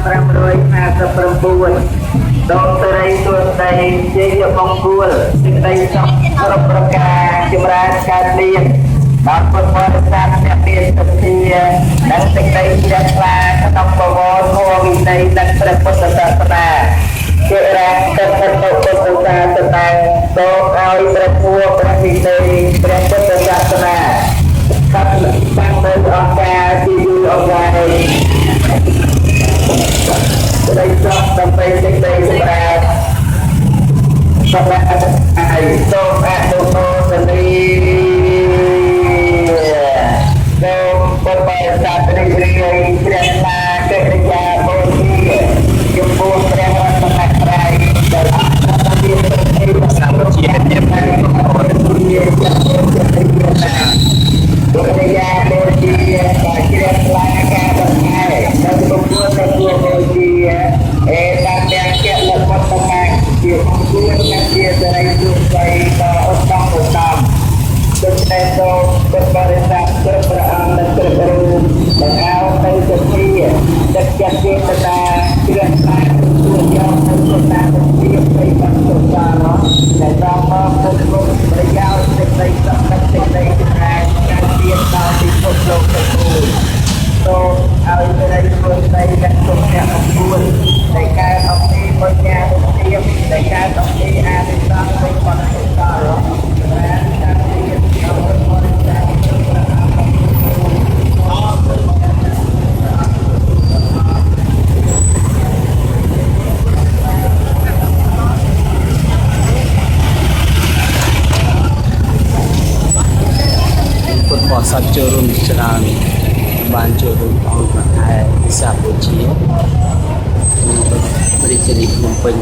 559ដងសេរីទួដីជាយបង្គួលសេចក្តីសុខគ្រប់ប្រការចម្រើនកើតមានដល់ពុទ្ធបរិស័ទអ្នកមានសទ្ធានិងសេចក្តីជ្រះថ្លាក្នុងបវរធម៌វិន័យនិងព្រះពុទ្ធសាសនាជារាជទឹកពុទ្ធសាសនាទាំងសូមឲ្យព្រះធម៌ព្រះវិន័យព្រះពុទ្ធសាសនាបាននៅអង្គការជាយូរអង្វែងក្តីសុខដើម្បីសេចក្តីចម្រើនសម្រាប់ឲ្យសូមអនុមោទនីសូមពុទ្ធបរិស័ទរីករាយជ្រះថ្លាកិត្តិយសបូជាចំពោះព្រះរតនត្រ័យដែលអន្តរជាតិសម្រាប់ជាអ្នកបានអរគុណជាចំពោះព្រះរិយាបុត្រយាបូជាការជ្រះថ្លាការបង្ហាញនិងពុទ្ធបរិស័ទបូជាតាមទាំងជាលក្ខណៈតាមជាអង្គនិងជាសេរីសុខใจដ៏ឧត្តមឧត្តមដូច្នេះសូមពុទ្ធបរិស័ទគ្រប់ព្រះអង្គនិងគ្រប់រូបទាំងអោទៅជាទឹកចិត្តជាតតាជ្រះថ្លាទទួលយកនៅសុខតាជាព្រៃបានសុខសារដែលដល់មកពុទ្ធគុណប្រយោជន៍សេចក្តីសុខនិងសេចក្តីចម្រើនការទៀតដល់ពិភពលោកទាំងមូលសូមឲ្យសេរីសុខใจនិងសុខអ្នកអង្គុលដែលកើតអំពីបញ្ញាឧទ្ទានដែលកើតអំពីអានិសង្សនៃបរិសុទ្ធដល់ចម្រើនការទៀតដល់ពុទ្ធបរិស័ទពុទ្ធបរិស័ទចូលរួមច្រើនបានចូលរួមអង្គខែវិសាខបូជារាជធានីភ្នំពេញ